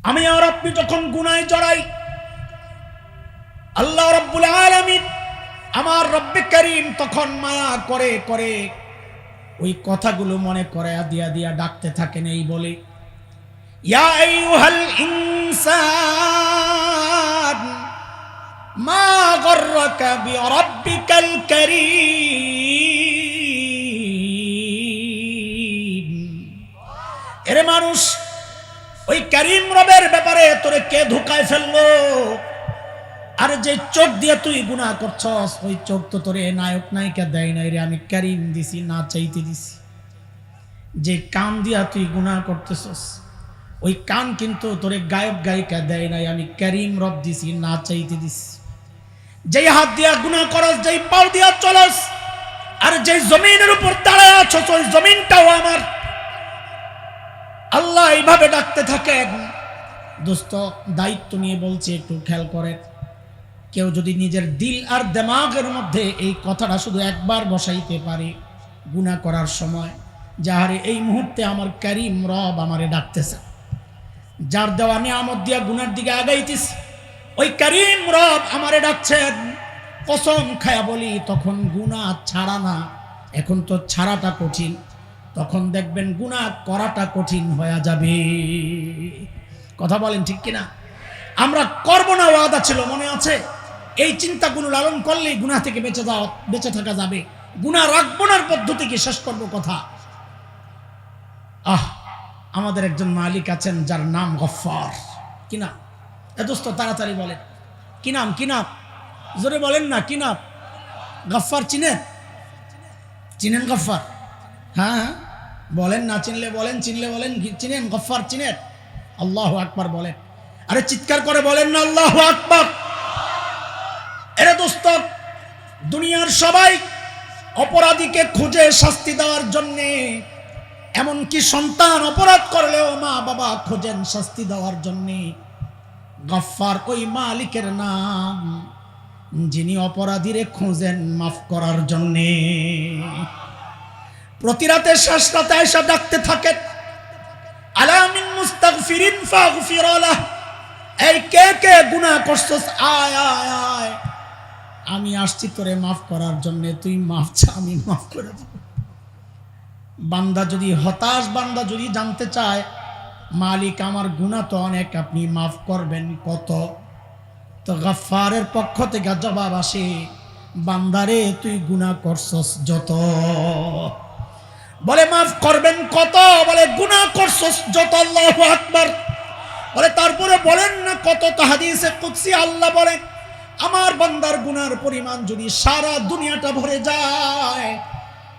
আমি আর আপনি যখন গুনায় জড়াই, আল্লাহ রাব্বুল আলামিন আমার রব্বে কারীম তখন মায়া করে করে ওই কথাগুলো মনে করে দিয়া দিয়া ডাকতে থাকেন এই বলে, ইয়া আইয়ুহাল ইনসান মা গররাকা বিরাব্বিকাল কারীম। এরে মানুষ, ওই কারীম রবের ব্যাপারে তোরে কে ধোঁকায় ফেললো? আর যে চোখ দিয়ে তুই গুনাহ করছস, ওই চোখ তো তোরে নায়ক নায়িকা দেয় নাই রে, আমি কারীম দিছি, না চাইতে দিছি। যে কান দিয়া তুই গুনাহ করতেছস, ওই কান কিন্তু তোরে গায়ক গায়িকা দেয় নাই, আমি কারীম রব দিছি, না চাইতে দিছি। যেই হাত দিয়া গুনাহ করস, যেই পাও দিয়া চলস, আর যেই জমিনের উপর দাঁড়ায় আছস, ওই জমিনটাও আমার। আল্লাহ এইভাবে ডাকতে থাকেন। দোস্ত, দায়িত্ব নিয়ে বলছে, একটু খেয়াল করেন। কেউ যদি নিজের দিল আর দিমাগের মধ্যে এই কথাটা শুধু একবার বসাইতে পারে গুনাহ করার সময়, যাহারে এই মুহূর্তে আমার কারীম রব আমারে ডাকতেছে, যার দেওয়া নিয়ামত দিয়া গুনার দিকে আগাইতেছে, ওই কারীম রব আমারে ডাকছেন, কসম খায়া বলি তখন গুনাহ ছাড়া না, এখন তো ছাড়াটা কঠিন, তখন দেখবেন গুনাহ করাটা কঠিন হয়ে যাবে। কথা বলেন ঠিক কিনা? আমরা করব না ওয়াদা ছিল, মনে আছে? এই চিন্তাগুলো লালন করলেই গুনাহ থেকে বেঁচে থাকা যাবে। গুনাহ রাখবো না পদ্ধতি কি, শেষ করব কথা। আমাদের একজন মালিক আছেন যার নাম গফফার। কি নাম? দোস্ত তাড়াতাড়ি বলেন, কি নাম? কি নাম? জোরে বলেন না, কি নাম? গফফার চিনেন? চিনেন গফফার? হ্যাঁ বলেন, না চিনলে বলেন, চিনলে বলেন। চিনেন গফফার? চিনেন? আল্লাহু আকবার বলেন। আরে চিৎকার করে বলেন না আল্লাহু আকবার। এরে দোস্ত, দুনিয়ার সবাই অপরাধীকে খুঁজে শাস্তি দেওয়ার জন্যে, এমনকি সন্তান অপরাধ করলেও মা বাবা খোঁজেন শাস্তি দেওয়ার জন্যে। গফফার ওই মালিকের নাম, যিনি অপরাধীরে খোঁজেন মাফ করার জন্যে। প্রতি রাতে শেষ রাতে এসে ডাকতে থাকেন, আলা মিন মুস্তাগফিরিন ফাগফির লাহ। এই কে কে গুনাহ করছস, আয় আয় আয়, আমি আসছি তোরে মাফ করার জন্য, তুই মাফ চা, আমি মাফ করে দেব। বান্দা যদি হতাশ, বান্দা যদি জানতে চায় মালিক আমার গুনাহ তো অনেক, আপনি মাফ করবেন কত, তো গফফারের পক্ষ থেকে জবাব আসে, বান্দারে তুই গুনাহ করছস যত। বলে মাফ করবেন কত? বলে গুনাহ করছস যত। আল্লাহু আকবার। বলে তারপরে বলেন না কত? তো হাদিসে কুদসি আল্লাহ বলেন, আমার বান্দার গুনার পরিমাণ যদি সারা দুনিয়াটা ভরে যায়,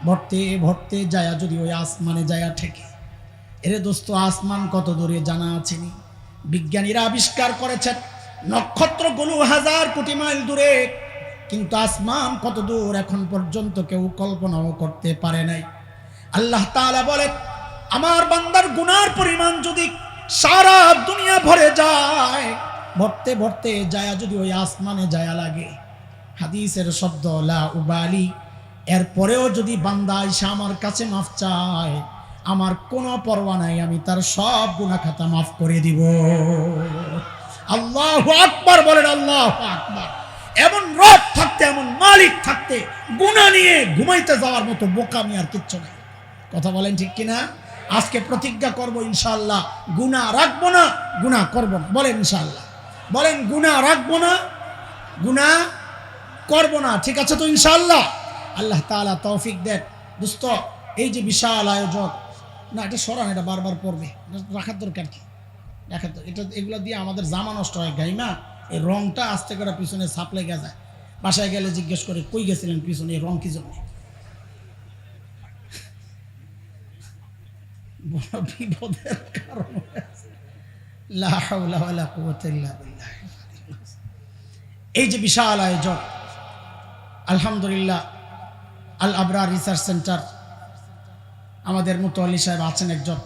ভরতে ভরতে যায় যদি ওই আসমানে যায় ঠেকে। এরে দোস্ত, আসমান কত দূরে জানা আছে নি? বিজ্ঞানীরা আবিষ্কার করেছেন নক্ষত্রগুলো 1000 কোটি মাইল দূরে, কিন্তু আসমান কত দূর এখন পর্যন্ত কেউ কল্পনাও করতে পারে নাই। আল্লাহ তাআলা বলেন, আমার বান্দার গুনার পরিমাণ যদি সারা দুনিয়া ভরে যায়, ভরতে ভরতে যায় যদি ওই আসমানে যায় লাগে, হাদিসের শব্দ লা উবালি, এরপরেও যদি বান্দা এসে আমার কাছে মাফ চায়, আমার কোনো পরোয়া নাই, আমি তার সব গুনাহ খাতা মাফ করে দিব। আল্লাহু আকবার বলেন, আল্লাহু আকবার। এমন রব থাকতে, এমন মালিক থাকতে, গুনাহ নিয়ে ঘুমাইতে যাওয়ার মতো বোকামি আর কিচ্ছু নাই। কথা বলেন ঠিক কিনা? আজকে প্রতিজ্ঞা করব ইনশাআল্লাহ, গুনাহ রাখবো না, গুনাহ করব না। বলেন ইনশাআল্লাহ, বলেন গুনাহ রাখবো না, গুনাহ করব না। ঠিক আছে তো ইনশাআল্লাহ? আল্লাহ তাআলা তৌফিক দেন। দোস্ত, এই যে বিশাল আয়োজন, না এটা সরান, এটা বারবার পড়বে, রাখার দরকার কি? রাখার তো এটা, এগুলো দিয়ে আমাদের জামা নষ্ট হয় গাইমা। এই রংটা আস্তে করে পিছনে ছাপ লেগে যায়, বাসায় গেলে জিজ্ঞেস করে কই গেছিলেন পিছনে, এই রং কি জন্য? বড় বিপদের কারণ। লা হাওলা ওয়ালা কুওয়াতা ইল্লা বিল্লাহ। এই যে বিশাল আয়োজন, আলহামদুলিল্লাহ আল আবরার রিসার্চ সেন্টার, আমাদের মুতওয়াল্লি সাহেব আছেন একজন,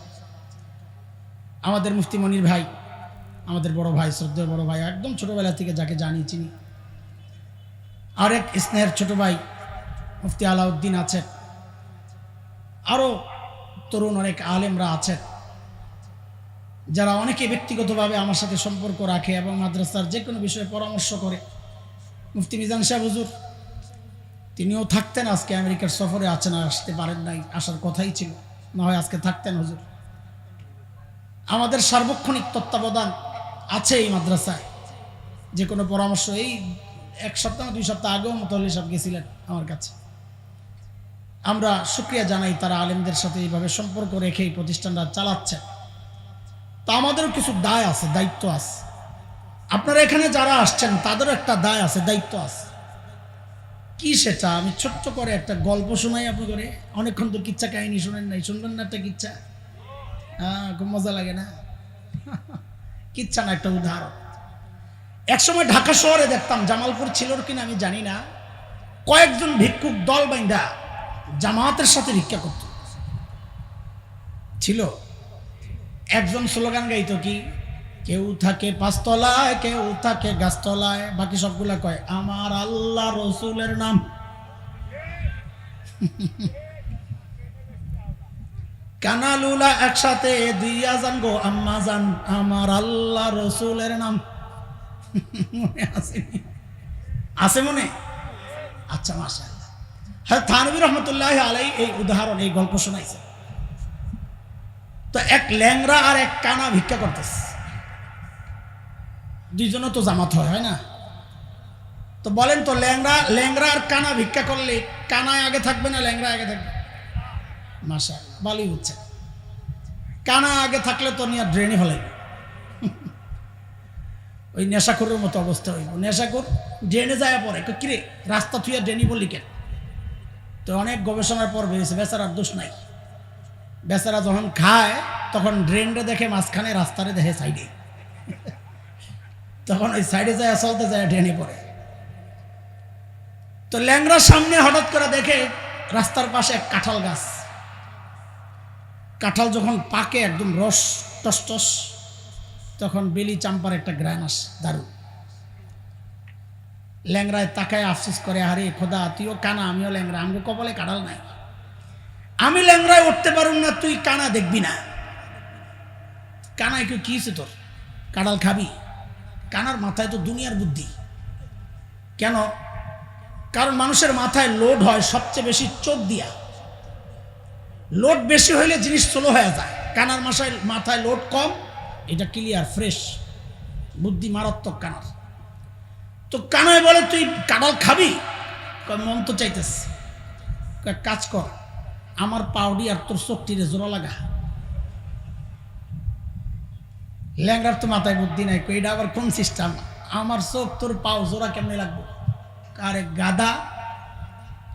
আমাদের মুফতি মনির ভাই, আমাদের বড় ভাই, শ্রদ্ধেয় বড় ভাই, একদম ছোটবেলা থেকে যাকে জানি চিনি। আরেক স্নেহের ছোট ভাই মুফতি আলাউদ্দিন আছেন, আরো তরুণ অনেক আলেমরা আছেন। যারা অনেকে ব্যক্তিগতভাবে আমার সাথে সম্পর্ক রাখে এবং মাদ্রাসার যে কোনো বিষয়ে পরামর্শ করে, মুফতি মিজান সাহেব হুজুর তিনিও থাকতেন, আজকে আমেরিকার সফরে আছেন, আসতে পারেন নাই, আসার কথাই ছিল, না হয় আজকে থাকতেন হুজুর। আমাদের সার্বক্ষণিক তত্ত্বাবধান আছে এই মাদ্রাসায়, যে কোনো পরামর্শ। এই 1 সপ্তাহ 2 সপ্তাহ আগেও মুতাল্লি সাহেব গেছিলেন আমার কাছে। আমরা শুকরিয়া জানাই তারা আলেমদের সাথে এইভাবে সম্পর্ক রেখে এই প্রতিষ্ঠানটা চালাচ্ছে। তা আমাদেরও কিছু দায় আছে, দায়িত্ব আছে। আপনারা এখানে যারা আসছেন তাদেরও একটা দায় আছে, দায়িত্ব আছে। কি সেটা আমি ছোট্ট করে একটা গল্প শোনাই আপনি করে। অনেকক্ষণ তো কিচ্ছা কাহিনী শোনেন নাই, শুনবেন না একটা কিচ্ছা? খুব মজা লাগে না? কিচ্ছা না, একটা উদাহরণ। একসময় ঢাকা শহরে দেখতাম, জামালপুর ছিল কিনা আমি জানি না, কয়েকজন ভিক্ষুক দল বাইন্দা জামাতের সাথে ভিক্ষা করত। ছিল একজন স্লোগান গাইতো, কি কেউ থাকে 5 তলায়, কেউ থাকে গাছতলায়, বাকি সবগুলা কয় আমার আল্লাহ রসুলের নাম। কানালুলা একসাথে 2 আজান গো আম্মা জান, আমার আল্লাহ রসুলের নাম। মনে আছে মনে? আচ্ছা, মাশাআল্লাহ। হ্যাঁ, থানভী রহমতুল্লাহ আলাই এই উদাহরণ, এই গল্প শোনাইছে। তো এক ল্যাংরা আর এক কানা ভিক্ষা করতেছে, দুইজনও তো জামাত হয় না? তো বলেন তো, ল্যাংরা আর কানা ভিক্ষা করলে কানায় আগে থাকবে না ল্যাংরা আগে থাকবে? মাশাআল্লাহ, ভালোই হচ্ছে। কানা আগে থাকলে তো নিয়ে ড্রেনে ফেলাইবে, ওই নেশাখোরের মতো অবস্থা হইব। নেশাখোর ড্রেনে যায় পরে, কিরে রাস্তা থুইয়া ড্রেনি বললি কেন? তো অনেক গবেষণার পর বেরিয়েছে বেচারার দোষ নাই। বেচারা যখন খায় তখন ড্রেনটা দেখে মাঝখানে, রাস্তারে দেখে সাইডে, তখন ওই সাইডে যায় চলতে যায় ড্রেনে পড়ে। তো ল্যাংরার সামনে হঠাৎ করে দেখে রাস্তার পাশে এক কাঁঠাল গাছ। কাঁঠাল যখন পাকে একদম রস টস টস, তখন বেলি চাম্পার একটা গ্রান আসে, দারুণ। ল্যাংরায় তাকায় আফসোস করে, আরে খোদা তুইও কানা আমিও ল্যাংরা, আমাকে কপালে কাঁঠাল নাই। আমি ল্যাংরায় উঠতে পারুন না, তুই কানা দেখবি না। কানায় কেউ কি হয়েছে তোর? কাঁঠাল খাবি? কানার মাথায় তো দুনিয়ার বুদ্ধি। কেন? কারণ মানুষের মাথায় লোড হয় সবচেয়ে বেশি চোখ দিয়া। লোড বেশি হইলে জিনিস স্লো হয়ে যায়। কানার মাথায় লোড কম, এটা ক্লিয়ার ফ্রেশ বুদ্ধি, মারাত্মক কানার। তো কানায় বলে তুই কাঁঠাল খাবি? মন তো চাইতেছে। কাজ কর, আমার পাউডি আর তোর চোখটিরে জোড়া লাগা। ল্যাংরার তো মাথায় বুদ্ধি নাই, এটা আবার কোন সিস্টেম? আমার চোখ তোর পাও জোড়া কেমনে লাগবো? আরে গাধা,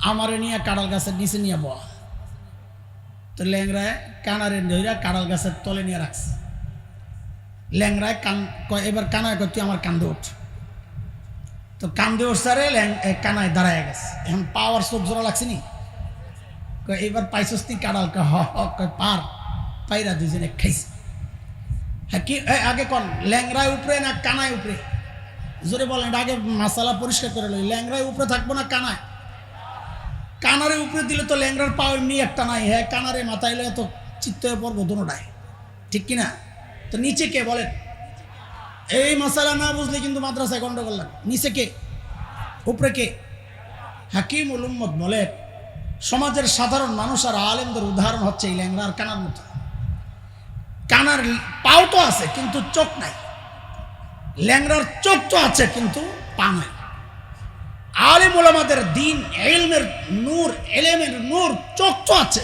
আমারে নিয়ে কাঁঠাল গাছের নিচে নিয়ে বয়া। তো ল্যাংরায় কানারে ধইরা কাঁঠাল গাছের তলে নিয়ে রাখছে। ল্যাংরায় এবার কানায় তুই আমার কান্দে উঠ। তো কান্দে উঠছে, কানায় দাঁড়ায় গেছে। এখন পাওয়ার চোখ জোড়া লাগছে নি? এবার পাইছস নি কাঁঠাল? পার পাইরা দুইজনে খাইছে। হ্যাঁ, কি আগে কন, ল্যাংরায় উপরে না কানায় উপরে? জোরে বলেন, আগে মশালা পরিষ্কার করে লই। ল্যাংরায় উপরে থাকবো না কানায়? কানারে উপরে দিলে তো ল্যাংরার পাও এমনি একটা নাই। হ্যাঁ, কানারে মাথায় এলে তো চিত্ত হয়ে পড়বো দুটায়, ঠিক কিনা? তো নিচে কে বলেন? এই মশালা না বুঝলে কিন্তু মাদ্রাসায় গন্ডগোল লাগে। নিচে কে, উপরে কে? হাকিম উল উম্মত বলে, সমাজের সাধারণ মানুষ আর আলেমদের উদাহরণ হচ্ছে এই ল্যাংরা আর কানার মতো। কানার পাও তো আছে কিন্তু চোখ নাই, ল্যাংরার চোখ তো আছে কিন্তু পা নাই। আলেম ওলামাদের দিন, ইলমের নূর, এলেমের নূর, চোখ তো আছে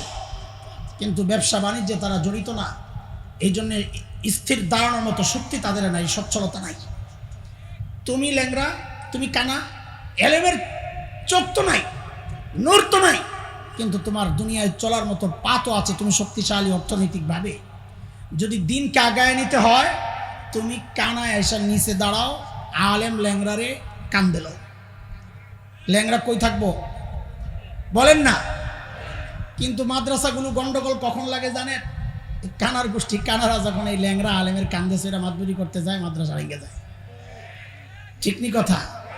কিন্তু ব্যবসা বাণিজ্যে তারা জড়িত না। এই জন্য স্থির দাঁড়ানোর মতো শক্তি তাদের নাই, সচ্ছলতা নাই। তুমি ল্যাংরা, তুমি কানা, এলেমের চোখ তো নাই, নূর তো নাই, কিন্তু তোমার দুনিয়ায় চলার মতো পা তো আছে। তুমি শক্তিশালী অর্থনৈতিকভাবে। যদি দিনকে আগায় নিতে হয়, তুমি কানায় এসে নিচে দাঁড়াও, আলেম ল্যাংরারে কান দিল। ল্যাংরা কই থাকবো বলেন না? কিন্তু মাদ্রাসাগুলো গন্ডগোল কখন লাগে জানেন? কানার গোষ্ঠী, কানারা যখন এই ল্যাংরা আলেমের কান্দে সেরা মাতবুরি করতে যায়, মাদ্রাসা ভেঙে যায়। ঠিক নি কথা?